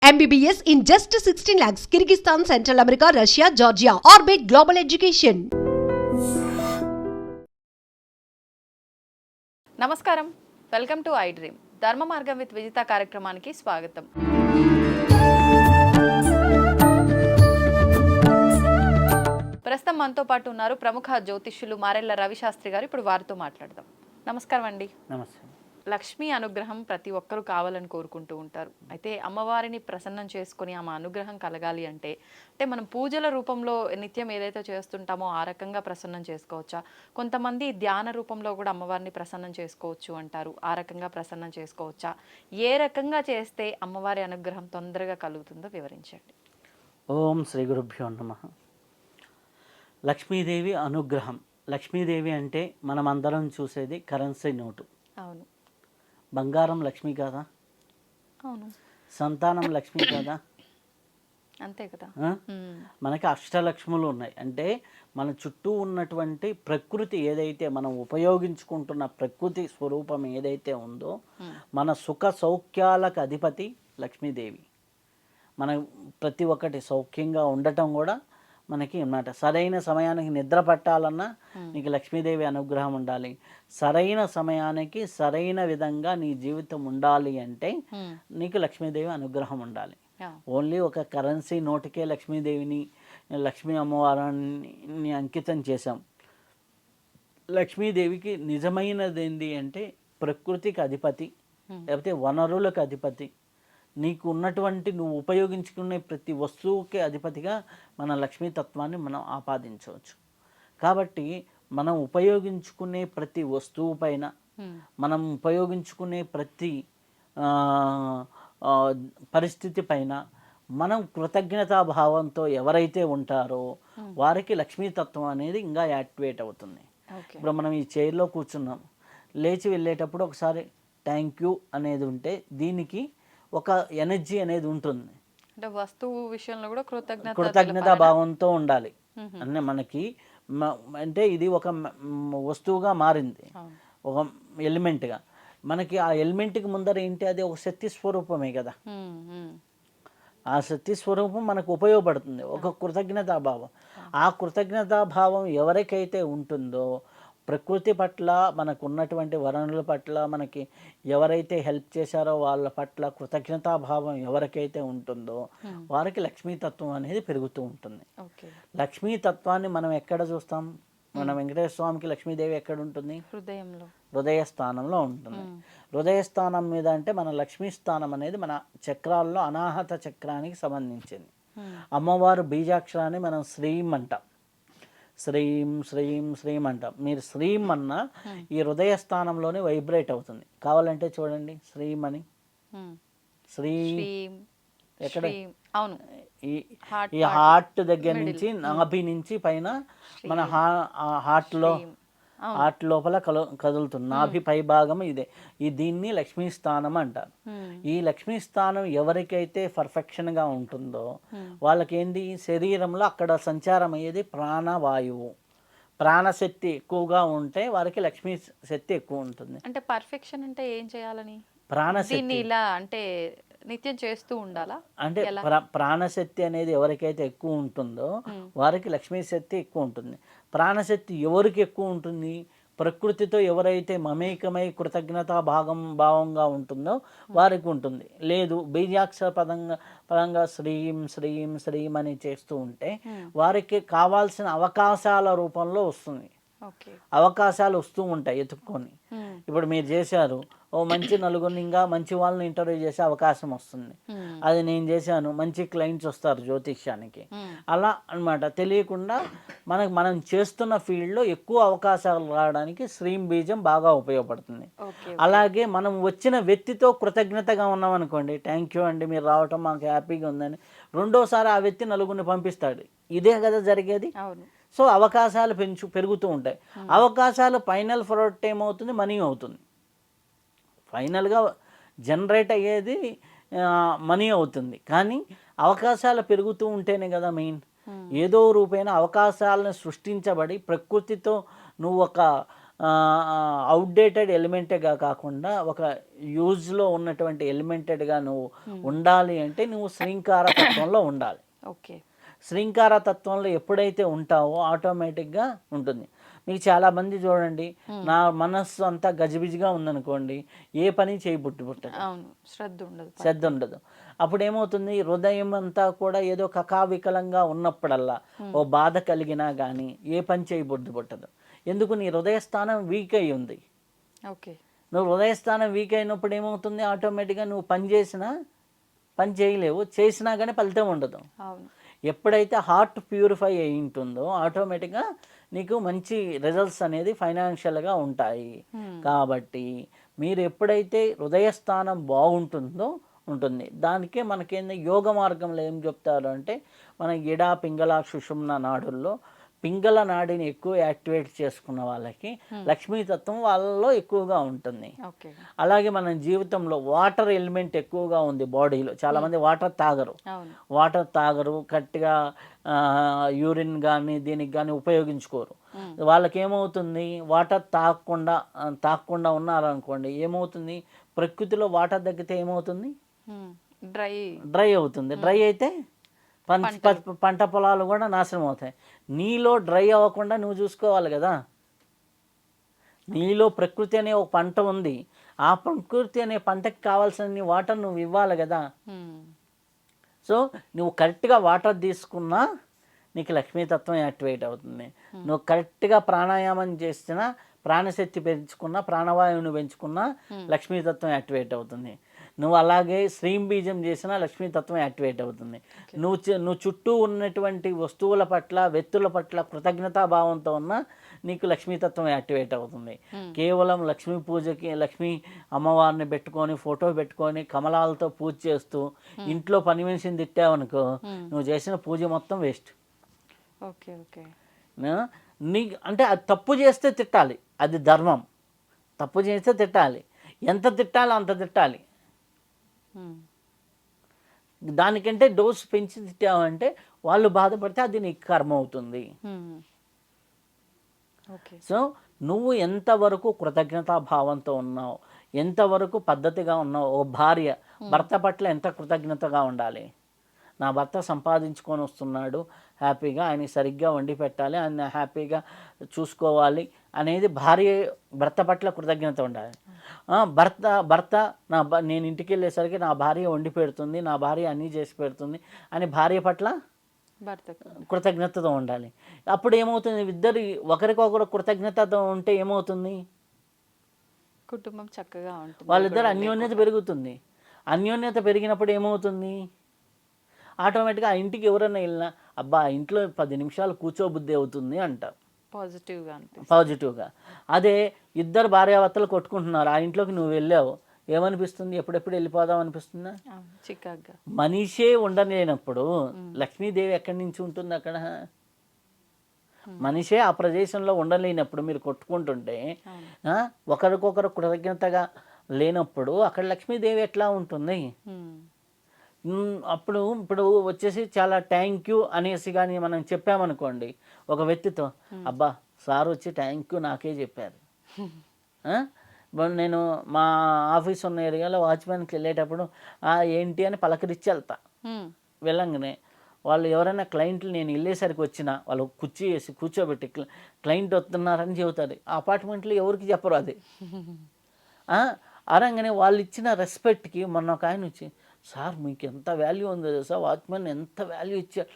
MBBS in just 16 lakhs. Kyrgyzstan, Central America, Russia, Georgia. Orbit Global Education. నమస్కారం, welcome to I dream. ధర్మ మార్గం with Vijitha కార్యక్రమానికి స్వాగతం. ప్రస్తుతం మనతో పాటు ఉన్నారు ప్రముఖ జ్యోతిష్యులు మారెళ్ల రవిశాస్త్రి గారు. ఇప్పుడు వారితో మాట్లాడదాం. నమస్కారం అండి. నమస్తే. లక్ష్మీ అనుగ్రహం ప్రతి ఒక్కరూ కావాలని కోరుకుంటూ ఉంటారు. అయితే అమ్మవారిని ప్రసన్నం చేసుకొని ఆమె అనుగ్రహం కలగాలి అంటే మనం పూజల రూపంలో నిత్యం ఏదైతే చేస్తుంటామో ఆ రకంగా ప్రసన్నం చేసుకోవచ్చా? కొంతమంది ధ్యాన రూపంలో కూడా అమ్మవారిని ప్రసన్నం చేసుకోవచ్చు అంటారు. ఆ రకంగా ప్రసన్నం చేసుకోవచ్చా? ఏ రకంగా చేస్తే అమ్మవారి అనుగ్రహం తొందరగా కలుగుతుందో వివరించండి. ఓం శ్రీ గురుభ్యో నమః. లక్ష్మీదేవి అనుగ్రహం. లక్ష్మీదేవి అంటే మనమందరం చూసేది కరెన్సీ నోటు. అవును. బంగారం లక్ష్మి కాదా? అవును. సంతానం లక్ష్మి కాదా? అంతే కదా. మనకి అష్టలక్ష్ములు ఉన్నాయి. అంటే మన చుట్టూ ఉన్నటువంటి ప్రకృతి ఏదైతే మనం ఉపయోగించుకుంటున్న ప్రకృతి స్వరూపం ఏదైతే ఉందో మన సుఖ సౌఖ్యాలకు అధిపతి లక్ష్మీదేవి. మన ప్రతి ఒక్కటి సౌఖ్యంగా ఉండటం కూడా మనకి అన్నమాట. సరైన సమయానికి నిద్ర పట్టాలన్నా నీకు లక్ష్మీదేవి అనుగ్రహం ఉండాలి. సరైన సమయానికి సరైన విధంగా నీ జీవితం ఉండాలి అంటే నీకు లక్ష్మీదేవి అనుగ్రహం ఉండాలి. ఓన్లీ ఒక కరెన్సీ నోటుకే లక్ష్మీదేవిని లక్ష్మీ అమ్మవారిని అంకితం చేశాం. లక్ష్మీదేవికి నిజమైనది ఏంటి అంటే ప్రకృతికి అధిపతి, లేకపోతే వనరులకు అధిపతి. నీకు ఉన్నటువంటి నువ్వు ఉపయోగించుకునే ప్రతి వస్తువుకి అధిపతిగా మన లక్ష్మీతత్వాన్ని మనం ఆపాదించవచ్చు. కాబట్టి మనం ఉపయోగించుకునే ప్రతి వస్తువు పైన, మనం ఉపయోగించుకునే ప్రతి పరిస్థితి పైన మనం కృతజ్ఞతాభావంతో ఎవరైతే ఉంటారో వారికి లక్ష్మీతత్వం అనేది ఇంకా యాక్టివేట్ అవుతుంది. ఇప్పుడు మనం ఈ చైర్లో కూర్చున్నాం, లేచి వెళ్ళేటప్పుడు ఒకసారి థ్యాంక్ యూ అనేది ఉంటే దీనికి ఒక ఎనర్జీ అనేది ఉంటుంది. అంటే వస్తువు విషయంలో కూడా కృతజ్ఞతా భావంతో ఉండాలి. అంటే మనకి అంటే ఇది ఒక వస్తువుగా మారింది, ఒక ఎలిమెంట్గా. మనకి ఆ ఎలిమెంట్కి ముందర ఏంటి, అది ఒక శక్తి స్వరూపమే కదా. ఆ శక్తి స్వరూపం మనకు ఉపయోగపడుతుంది. ఒక కృతజ్ఞతాభావం. ఆ కృతజ్ఞతాభావం ఎవరికైతే ఉంటుందో ప్రకృతి పట్ల, మనకు ఉన్నటువంటి వనరుల పట్ల, మనకి ఎవరైతే హెల్ప్ చేశారో వాళ్ళ పట్ల కృతజ్ఞతాభావం ఎవరికైతే ఉంటుందో వారికి లక్ష్మీతత్వం అనేది పెరుగుతూ ఉంటుంది. లక్ష్మీతత్వాన్ని మనం ఎక్కడ చూస్తాం? మన వెంకటేశ్వర స్వామికి లక్ష్మీదేవి ఎక్కడ ఉంటుంది? హృదయంలో, హృదయ స్థానంలో ఉంటుంది. హృదయ స్థానం మీద అంటే మన లక్ష్మీ స్థానం అనేది మన చక్రాల్లో అనాహత చక్రానికి సంబంధించింది. అమ్మవారు బీజాక్షరాన్ని మనం శ్రీం అంటాం. శ్రీం శ్రీం శ్రీం అంటాం. మీరు శ్రీం అన్న ఈ హృదయ స్థానంలోనే వైబ్రేట్ అవుతుంది. కావాలంటే చూడండి, శ్రీం అని. శ్రీం ఎక్కడ? ఈ హార్ట్ దగ్గర నుంచి, నాభి నుంచి పైన మన హార్ట్ లోపల కదులుతుంది. నాభి పై భాగం ఇదే. దీన్ని లక్ష్మీ స్థానం అంటారు. ఈ లక్ష్మీ స్థానం ఎవరికైతే పర్ఫెక్షన్గా ఉంటుందో వాళ్ళకి ఏంటి, శరీరంలో అక్కడ సంచారం అయ్యేది ప్రాణవాయువు. ప్రాణశక్తి ఎక్కువగా ఉంటే వారికి లక్ష్మీ శక్తి ఎక్కువ ఉంటుంది. అంటే పర్ఫెక్షన్ అంటే ఏం చేయాలని? ప్రాణశక్తి ఇలా అంటే నిత్యం చేస్తూ ఉండాలా? అంటే ప్రాణశక్తి అనేది ఎవరికైతే ఎక్కువ ఉంటుందో వారికి లక్ష్మీ శక్తి ఎక్కువ ఉంటుంది. ప్రాణశక్తి ఎవరికి ఎక్కువ ఉంటుంది? ప్రకృతితో ఎవరైతే మమేకమై కృతజ్ఞతా భావంగా ఉంటుందో వారికి ఉంటుంది. లేదు, బీజాక్షర పదంగా శ్రీం శ్రీం శ్రీం అని చేస్తూ ఉంటే వారికి కావాల్సిన అవకాశాల రూపంలో వస్తుంది. అవకాశాలు వస్తూ ఉంటాయి ఎత్తుక్కొని. ఇప్పుడు మీరు చేశారు, ఓ మంచి నలుగురిని, ఇంకా మంచి వాళ్ళని ఇంటర్వ్యూ చేసే అవకాశం వస్తుంది. అది నేను చేశాను, మంచి క్లయింట్స్ వస్తారు జ్యోతిష్యానికి. అలా అన్నమాట. తెలియకుండా మనం చేస్తున్న ఫీల్డ్లో ఎక్కువ అవకాశాలు రావడానికి శ్రీం బీజం బాగా ఉపయోగపడుతుంది. అలాగే మనం వచ్చిన వ్యక్తితో కృతజ్ఞతగా ఉన్నాం అనుకోండి, థ్యాంక్ యూ అండి మీరు రావటం మాకు హ్యాపీగా ఉందని, రెండోసారి ఆ వ్యక్తి నలుగురిని పంపిస్తాడు. ఇదే కదా జరిగేది. సో అవకాశాలు పెరుగుతూ ఉంటాయి. అవకాశాలు ఫైనల్ ప్రోడక్ట్ ఏమవుతుంది? మనీ అవుతుంది. ఫైనల్గా జనరేట్ అయ్యేది మనీ అవుతుంది. కానీ అవకాశాలు పెరుగుతూ ఉంటేనే కదా మెయిన్. ఏదో రూపైన అవకాశాలను సృష్టించబడి ప్రకృతితో నువ్వు ఒక అవుట్డేటెడ్ ఎలిమెంటేగా కాకుండా ఒక యూజ్లో ఉన్నటువంటి ఎలిమెంటెడ్గా నువ్వు ఉండాలి అంటే నువ్వు శ్రీంకార తత్వంలో ఉండాలి. ఓకే. శ్రీంకార తత్వంలో ఎప్పుడైతే ఉంటావో ఆటోమేటిక్గా ఉంటుంది. మీకు చాలామంది చూడండి, నా మనస్సు అంతా గజిబిజిగా ఉందనుకోండి, ఏ పని చేయబుట్టి అవును, శ్రద్ధ ఉండదు. అప్పుడు ఏమవుతుంది, హృదయం అంతా కూడా ఏదో కకావికలంగా ఉన్నప్పుడల్లా ఓ బాధ కలిగినా కానీ ఏ పని చేయబుద్ధి పుట్టదు. ఎందుకు, నీ హృదయస్థానం వీక్ అయి ఉంది. ఓకే. నువ్వు హృదయస్థానం వీక్ అయినప్పుడు ఏమవుతుంది, ఆటోమేటిక్గా నువ్వు పని చేయలేవు, చేసినా కానీ ఫలితం ఉండదు. అవును. ఎప్పుడైతే హార్ట్ ప్యూరిఫై అయి ఉంటుందో ఆటోమేటిక్గా నీకు మంచి రిజల్ట్స్ అనేది ఫైనాన్షియల్గా ఉంటాయి. కాబట్టి మీరు ఎప్పుడైతే హృదయస్థానం బాగుంటుందో ఉంటుంది, దానికే మనకేంది యోగ మార్గంలో ఏం చెప్తారు అంటే, మన ఎడ పింగళ సుషుమ్న నాడుల్లో పింగళ నాడిని ఎక్కువ యాక్టివేట్ చేసుకున్న వాళ్ళకి లక్ష్మీతత్వం వాళ్ళలో ఎక్కువగా ఉంటుంది. అలాగే మన జీవితంలో వాటర్ ఎలిమెంట్ ఎక్కువగా ఉంది బాడీలో. చాలామంది వాటర్ తాగరు, కరెక్ట్గా యూరిన్ కానీ దీనికి కానీ ఉపయోగించుకోరు. వాళ్ళకి ఏమవుతుంది, వాటర్ తాగకుండా ఉన్నారనుకోండి, ఏమవుతుంది, ప్రకృతిలో వాటర్ తగ్గితే ఏమవుతుంది, డ్రై అవుతుంది. డ్రై అయితే పంట పొలాలు కూడా నాశనం అవుతాయి. నీలో డ్రై అవ్వకుండా నువ్వు చూసుకోవాలి కదా. నీలో ప్రకృతి అనే ఒక పంట ఉంది, ఆ ప్రకృతి అనే పంటకి కావాల్సిన వాటర్ నువ్వు ఇవ్వాలి కదా. సో నువ్వు కరెక్ట్గా వాటర్ తీసుకున్నా నీకు లక్ష్మీతత్వం యాక్టివేట్ అవుతుంది. నువ్వు కరెక్ట్గా ప్రాణాయామం చేసినా, ప్రాణశక్తి పెంచుకున్నా, ప్రాణవాయువుని పెంచుకున్నా లక్ష్మీతత్వం యాక్టివేట్ అవుతుంది. నువ్వు అలాగే శ్రీం బీజం చేసినా లక్ష్మీతత్వం యాక్టివేట్ అవుతుంది. నువ్వు చుట్టూ ఉన్నటువంటి వస్తువుల పట్ల, వ్యక్తుల పట్ల కృతజ్ఞతాభావంతో ఉన్నా నీకు లక్ష్మీతత్వం యాక్టివేట్ అవుతుంది. కేవలం లక్ష్మీ పూజకి లక్ష్మీ అమ్మవారిని పెట్టుకొని, ఫోటో పెట్టుకొని, కమలాలతో పూజ చేస్తూ ఇంట్లో పని మనిషిని తిట్టావనుకో, నువ్వు చేసిన పూజ మొత్తం వేస్ట్. ఓకే. ఓకే. అంటే అది తప్పు చేస్తే తిట్టాలి, అది ధర్మం. తప్పు చేస్తే తిట్టాలి, ఎంత తిట్టాలో అంత తిట్టాలి. దానికంటే డోస్ పెంచి తిట్టావంటే వాళ్ళు బాధపడితే అది నీకు కర్మ అవుతుంది. సో నువ్వు ఎంతవరకు కృతజ్ఞతాభావంతో ఉన్నావు, ఎంతవరకు పద్ధతిగా ఉన్నావు. ఓ భార్య భర్త పట్ల ఎంత కృతజ్ఞతగా ఉండాలి. నా భర్త సంపాదించుకొని వస్తున్నాడు, హ్యాపీగా ఆయనకి సరిగ్గా వండి పెట్టాలి, ఆయన హ్యాపీగా చూసుకోవాలి అనేది భర్త పట్ల కృతజ్ఞత ఉండాలి. భర్త నేను ఇంటికి వెళ్ళేసరికి నా భార్య వండి పెడుతుంది, నా భార్య అన్నీ చేసి పెడుతుంది అని భార్య పట్ల కృతజ్ఞతతో ఉండాలి. అప్పుడు ఏమవుతుంది, ఇద్దరు ఒకరికొకరు కృతజ్ఞతతో ఉంటే ఏమవుతుంది, కుటుంబం చక్కగా ఉంటుంది, వాళ్ళిద్దరు అన్యోన్యత పెరుగుతుంది. అన్యోన్యత పెరిగినప్పుడు ఏమవుతుంది, ఆటోమేటిక్గా ఆ ఇంటికి ఎవరైనా వెళ్ళినా, అబ్బా ఇంట్లో 10 నిమిషాలు కూర్చోబుద్ధి అవుతుంది అంటారు, పాజిటివ్గా. అదే ఇద్దరు భార్యాభర్తలు కొట్టుకుంటున్నారు, ఆ ఇంట్లోకి నువ్వు వెళ్ళావు, ఏమనిపిస్తుంది, ఎప్పుడెప్పుడు వెళ్ళిపోదాం అనిపిస్తుందా. మనిషే ఉండలేనప్పుడు లక్ష్మీదేవి ఎక్కడి నుంచి ఉంటుంది అక్కడ. మనిషే ఆ ప్రదేశంలో ఉండలేనప్పుడు మీరు కొట్టుకుంటుంటే, ఒకరికొకరు కృతజ్ఞతగా లేనప్పుడు అక్కడ లక్ష్మీదేవి ఎట్లా ఉంటుంది. ఇప్పుడు వచ్చేసి చాలా థ్యాంక్ యూ అనేసి కానీ మనం చెప్పామనుకోండి ఒక వ్యక్తితో, అబ్బా సార్ వచ్చి థ్యాంక్ యూ నాకే చెప్పారు. నేను మా ఆఫీస్ ఉన్న ఏరియాలో వాచ్మెన్కి వెళ్ళేటప్పుడు ఏంటి అని పలకరించి వెళ్తా. వెళ్ళంగానే వాళ్ళు ఎవరైనా క్లయింట్లు నేను వెళ్ళేసరికి వచ్చినా వాళ్ళు కుర్చీ వేసి కూర్చోబెట్టి క్లయింట్ వస్తున్నారని చెబుతారు. ఆ అపార్ట్మెంట్లో ఎవరికి చెప్పరు అది. అనగానే వాళ్ళు ఇచ్చిన రెస్పెక్ట్కి మొన్న ఒక ఆయన వచ్చి, సార్ మీకు ఎంత వాల్యూ ఉందో సార్, వాచ్మెన్ ఎంత వాల్యూ ఇచ్చారు,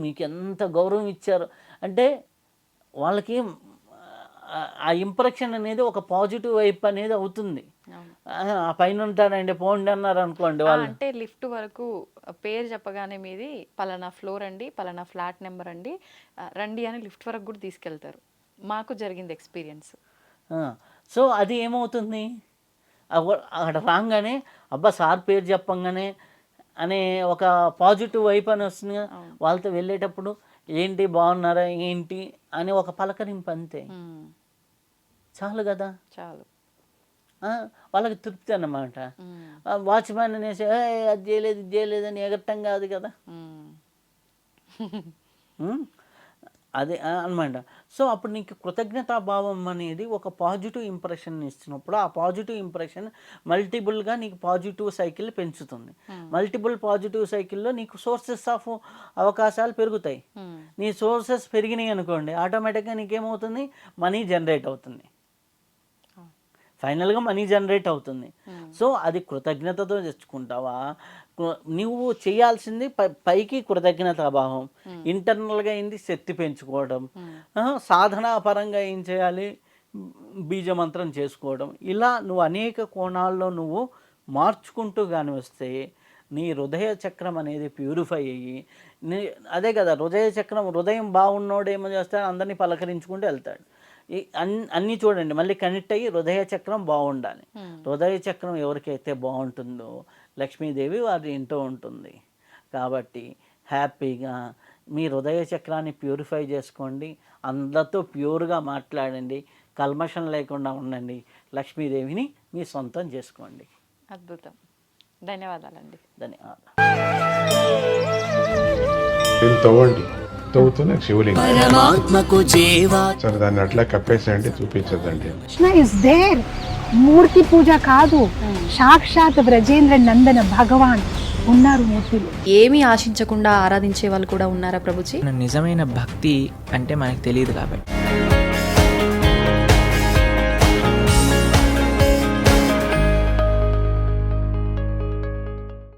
మీకు ఎంత గౌరవం ఇచ్చారు అంటే వాళ్ళకి ఆ ఇంప్రెషన్ అనేది ఒక పాజిటివ్ వైపు అనేది అవుతుంది. ఆ పైన ఉంటారండి పోండి అన్నారు అనుకోండి, వాళ్ళు అంటే లిఫ్ట్ వరకు పేరు చెప్పగానే మీది పలానా ఫ్లోర్ అండి, పలానా ఫ్లాట్ నెంబర్ అండి, రండి అని లిఫ్ట్ వరకు కూడా తీసుకెళ్తారు. మాకు జరిగింది ఎక్స్పీరియన్స్. సో అది ఏమవుతుంది, అక్కడ రాగానే అబ్బా సార్ పేరు చెప్పంగానే అనే ఒక పాజిటివ్ వైపు అని వస్తుంది. వాళ్ళతో వెళ్ళేటప్పుడు ఏంటి బాగున్నారా ఏంటి అని ఒక పలకరింపు అంతే చాలు కదా, చాలు. వాళ్ళకి తృప్తి అన్నమాట. వాచ్మెన్ అనేసి అది చేయలేదు ఇది చేయలేదు అని ఎగరటం కాదు కదా. అదే అనమాట. సో అప్పుడు నీకు కృతజ్ఞతాభావం అనేది ఒక పాజిటివ్ ఇంప్రెషన్ ఇచ్చినప్పుడు ఆ పాజిటివ్ ఇంప్రెషన్ మల్టిపుల్గా నీకు పాజిటివ్ సైకిల్ పెంచుతుంది. మల్టిపుల్ పాజిటివ్ సైకిల్లో నీకు సోర్సెస్ ఆఫ్ అవకాశాలు పెరుగుతాయి. నీ సోర్సెస్ పెరిగినాయి అనుకోండి, ఆటోమేటిక్గా నీకేమవుతుంది, మనీ జనరేట్ అవుతుంది. ఫైనల్గా మనీ జనరేట్ అవుతుంది. సో అది కృతజ్ఞతతో తెచ్చుకుంటావా? నువ్వు చేయాల్సింది పైకి కృతజ్ఞతాభావం, ఇంటర్నల్గా ఏంది శక్తి పెంచుకోవడం, సాధనాపరంగా ఏం చేయాలి, బీజమంత్రం చేసుకోవడం. ఇలా నువ్వు అనేక కోణాల్లో నువ్వు మార్చుకుంటూ కానీ వస్తే నీ హృదయ చక్రం అనేది ప్యూరిఫై అయ్యి అదే కదా హృదయ చక్రం. హృదయం బాగున్నోడు ఏమో చేస్తాడు, అందరినీ పలకరించుకుంటూ వెళ్తాడు. అన్నీ చూడండి, మళ్ళీ కనెక్ట్ అయ్యి హృదయ చక్రం బాగుండాలి. హృదయ చక్రం ఎవరికైతే బాగుంటుందో లక్ష్మీదేవి వారి ఇంట్లో ఉంటుంది. కాబట్టి హ్యాపీగా మీ హృదయ చక్రాన్ని ప్యూరిఫై చేసుకోండి, అందరితో ప్యూర్గా మాట్లాడండి, కల్మషం లేకుండా ఉండండి, లక్ష్మీదేవిని మీ సొంతం చేసుకోండి. అద్భుతం. ధన్యవాదాలండి. ధన్యవాదాలు. తవ్వండి, తవ్వుతూనే శివలింగం. సరే దాన్ని అట్లా కప్పేసేయండి, చూపించదండి. Krishna is there. మూర్తి పూజ కాదు, సాక్షాత్ బ్రజేంద్ర నందన భగవాన్ ఉన్నారు మూర్తిలో. ఏమీ ఆశించకుండా ఆరాధించే వాళ్ళు కూడా ఉన్నారా ప్రభుజీ? నిజమైన భక్తి అంటే మనకు తెలియదు కాబట్టి